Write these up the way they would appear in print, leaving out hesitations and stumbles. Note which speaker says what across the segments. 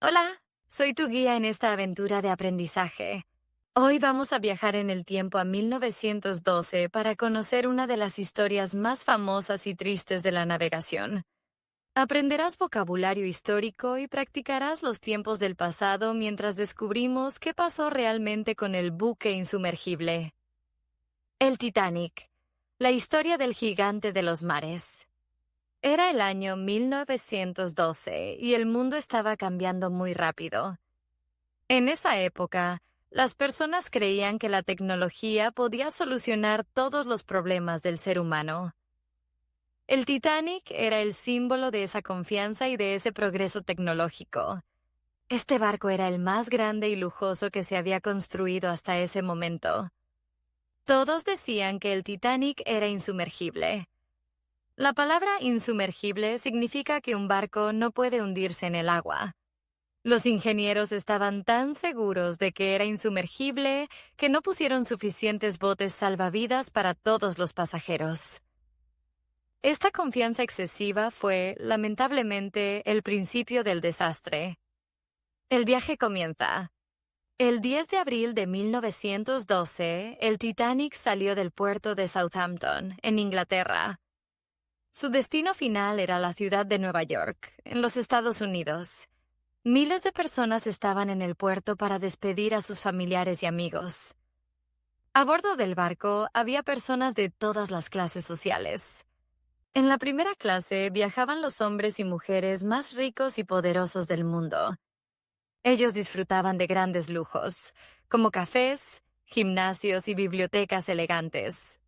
Speaker 1: Hola, soy tu guía en esta aventura de aprendizaje. Hoy vamos a viajar en el tiempo a 1912 para conocer una de las historias más famosas y tristes de la navegación. Aprenderás vocabulario histórico y practicarás los tiempos del pasado mientras descubrimos qué pasó realmente con el buque insumergible. El Titanic, la historia del gigante de los mares. Era el año 1912 y el mundo estaba cambiando muy rápido. En esa época, las personas creían que la tecnología podía solucionar todos los problemas del ser humano. El Titanic era el símbolo de esa confianza y de ese progreso tecnológico. Este barco era el más grande y lujoso que se había construido hasta ese momento. Todos decían que el Titanic era insumergible. La palabra insumergible significa que un barco no puede hundirse en el agua. Los ingenieros estaban tan seguros de que era insumergible que no pusieron suficientes botes salvavidas para todos los pasajeros. Esta confianza excesiva fue, lamentablemente, el principio del desastre. El viaje comienza. El 10 de abril de 1912, el Titanic salió del puerto de Southampton, en Inglaterra. Su destino final era la ciudad de Nueva York, en los Estados Unidos. Miles de personas estaban en el puerto para despedir a sus familiares y amigos. A bordo del barco había personas de todas las clases sociales. En la primera clase viajaban los hombres y mujeres más ricos y poderosos del mundo. Ellos disfrutaban de grandes lujos, como cafés, gimnasios y bibliotecas elegantes.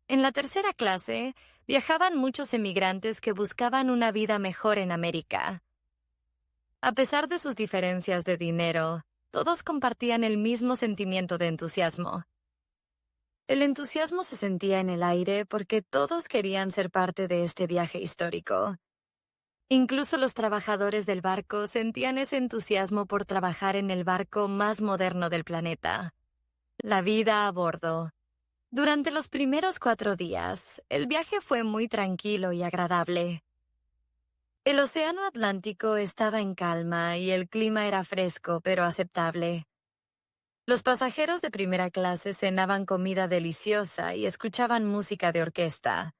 Speaker 1: En la tercera clase viajaban muchos emigrantes que buscaban una vida mejor en América. A pesar de sus diferencias de dinero, todos compartían el mismo sentimiento de entusiasmo. El entusiasmo se sentía en el aire porque todos querían ser parte de este viaje histórico. Incluso los trabajadores del barco sentían ese entusiasmo por trabajar en el barco más moderno del planeta. La vida a bordo. Durante los primeros 4 días, el viaje fue muy tranquilo y agradable. El océano Atlántico estaba en calma y el clima era fresco pero aceptable. Los pasajeros de primera clase cenaban comida deliciosa y escuchaban música de orquesta.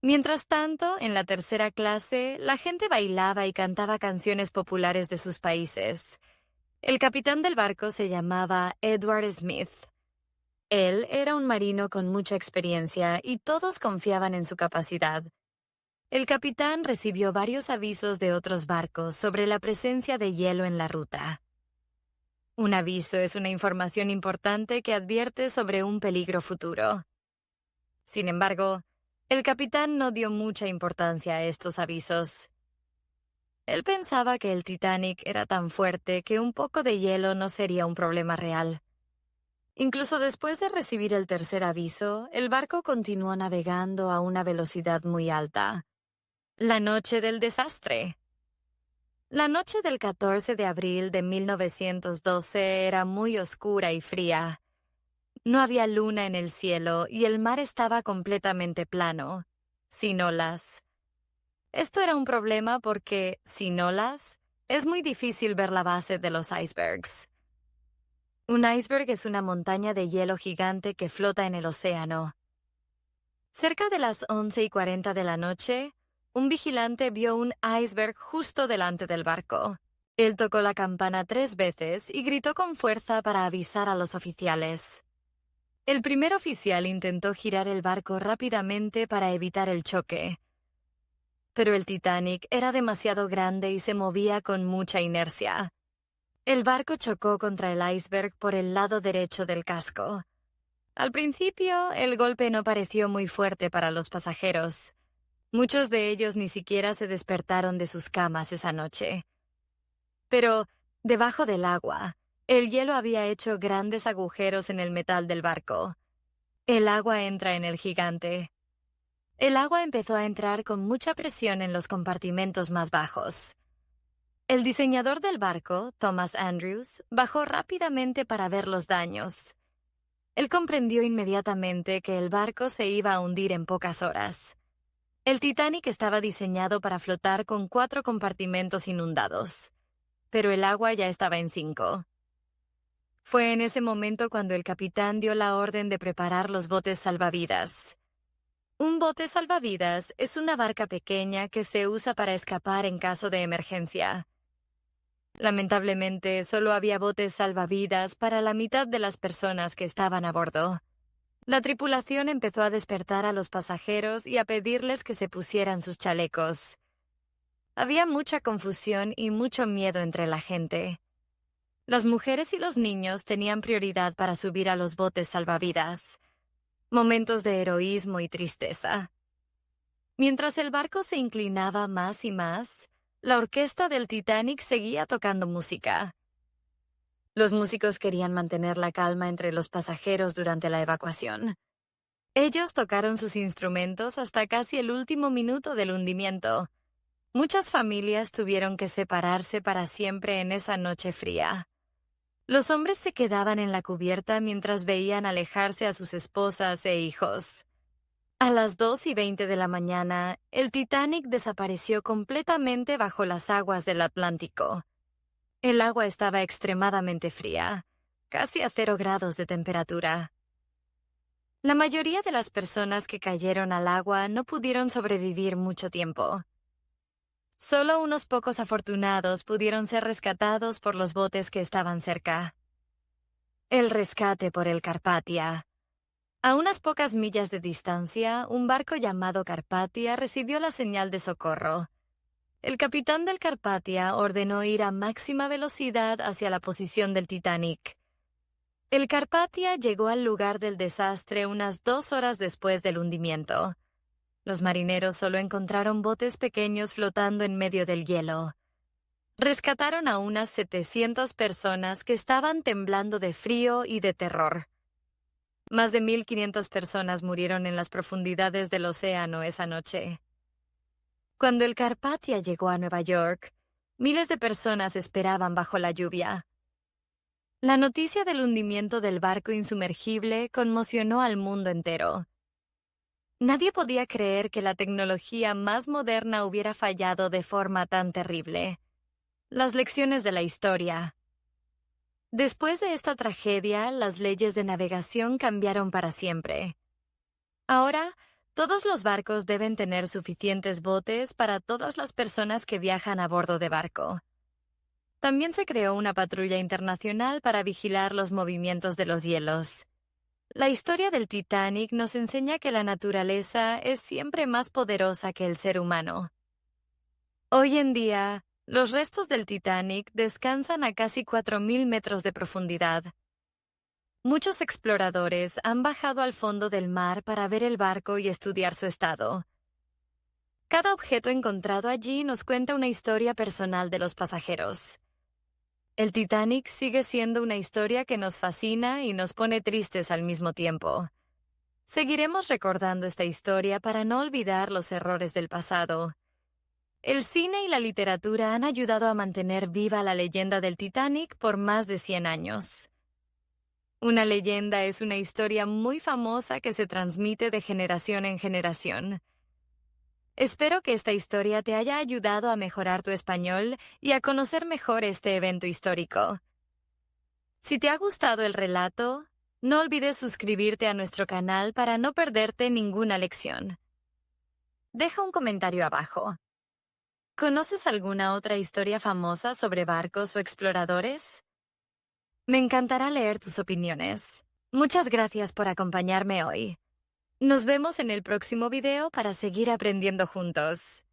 Speaker 1: Mientras tanto, en la tercera clase, la gente bailaba y cantaba canciones populares de sus países. El capitán del barco se llamaba Edward Smith. Él era un marino con mucha experiencia y todos confiaban en su capacidad. El capitán recibió varios avisos de otros barcos sobre la presencia de hielo en la ruta. Un aviso es una información importante que advierte sobre un peligro futuro. Sin embargo, el capitán no dio mucha importancia a estos avisos. Él pensaba que el Titanic era tan fuerte que un poco de hielo no sería un problema real. Incluso después de recibir el tercer aviso, el barco continuó navegando a una velocidad muy alta. La noche del desastre. La noche del 14 de abril de 1912 era muy oscura y fría. No había luna en el cielo y el mar estaba completamente plano, sin olas. Esto era un problema porque, sin olas, es muy difícil ver la base de los icebergs. Un iceberg es una montaña de hielo gigante que flota en el océano. Cerca de las 11:40 de la noche, un vigilante vio un iceberg justo delante del barco. Él tocó la campana 3 veces y gritó con fuerza para avisar a los oficiales. El primer oficial intentó girar el barco rápidamente para evitar el choque. Pero el Titanic era demasiado grande y se movía con mucha inercia. El barco chocó contra el iceberg por el lado derecho del casco. Al principio, el golpe no pareció muy fuerte para los pasajeros. Muchos de ellos ni siquiera se despertaron de sus camas esa noche. Pero, debajo del agua, el hielo había hecho grandes agujeros en el metal del barco. El agua entra en el gigante. El agua empezó a entrar con mucha presión en los compartimentos más bajos. El diseñador del barco, Thomas Andrews, bajó rápidamente para ver los daños. Él comprendió inmediatamente que el barco se iba a hundir en pocas horas. El Titanic estaba diseñado para flotar con 4 compartimentos inundados. pero el agua ya estaba en 5. Fue en ese momento cuando el capitán dio la orden de preparar los botes salvavidas. Un bote salvavidas es una barca pequeña que se usa para escapar en caso de emergencia. Lamentablemente, solo había botes salvavidas para la mitad de las personas que estaban a bordo. La tripulación empezó a despertar a los pasajeros y a pedirles que se pusieran sus chalecos. Había mucha confusión y mucho miedo entre la gente. Las mujeres y los niños tenían prioridad para subir a los botes salvavidas. Momentos de heroísmo y tristeza. Mientras el barco se inclinaba más y más, la orquesta del Titanic seguía tocando música. Los músicos querían mantener la calma entre los pasajeros durante la evacuación. Ellos tocaron sus instrumentos hasta casi el último minuto del hundimiento. Muchas familias tuvieron que separarse para siempre en esa noche fría. Los hombres se quedaban en la cubierta mientras veían alejarse a sus esposas e hijos. A las 2:20 de la mañana, el Titanic desapareció completamente bajo las aguas del Atlántico. El agua estaba extremadamente fría, casi a 0 grados de temperatura. La mayoría de las personas que cayeron al agua no pudieron sobrevivir mucho tiempo. Solo unos pocos afortunados pudieron ser rescatados por los botes que estaban cerca. El rescate por el Carpathia. A unas pocas millas de distancia, un barco llamado Carpathia recibió la señal de socorro. El capitán del Carpathia ordenó ir a máxima velocidad hacia la posición del Titanic. El Carpathia llegó al lugar del desastre unas 2 horas después del hundimiento. Los marineros solo encontraron botes pequeños flotando en medio del hielo. Rescataron a unas 700 personas que estaban temblando de frío y de terror. Más de 1,500 personas murieron en las profundidades del océano esa noche. Cuando el Carpathia llegó a Nueva York, miles de personas esperaban bajo la lluvia. La noticia del hundimiento del barco insumergible conmocionó al mundo entero. Nadie podía creer que la tecnología más moderna hubiera fallado de forma tan terrible. Las lecciones de la historia. Después de esta tragedia, las leyes de navegación cambiaron para siempre. Ahora, todos los barcos deben tener suficientes botes para todas las personas que viajan a bordo de barco. También se creó una patrulla internacional para vigilar los movimientos de los hielos. La historia del Titanic nos enseña que la naturaleza es siempre más poderosa que el ser humano. Hoy en día, los restos del Titanic descansan a casi 4,000 metros de profundidad. Muchos exploradores han bajado al fondo del mar para ver el barco y estudiar su estado. Cada objeto encontrado allí nos cuenta una historia personal de los pasajeros. El Titanic sigue siendo una historia que nos fascina y nos pone tristes al mismo tiempo. Seguiremos recordando esta historia para no olvidar los errores del pasado. El cine y la literatura han ayudado a mantener viva la leyenda del Titanic por más de 100 años. Una leyenda es una historia muy famosa que se transmite de generación en generación. Espero que esta historia te haya ayudado a mejorar tu español y a conocer mejor este evento histórico. Si te ha gustado el relato, no olvides suscribirte a nuestro canal para no perderte ninguna lección. Deja un comentario abajo. ¿Conoces alguna otra historia famosa sobre barcos o exploradores? Me encantará leer tus opiniones. Muchas gracias por acompañarme hoy. Nos vemos en el próximo video para seguir aprendiendo juntos.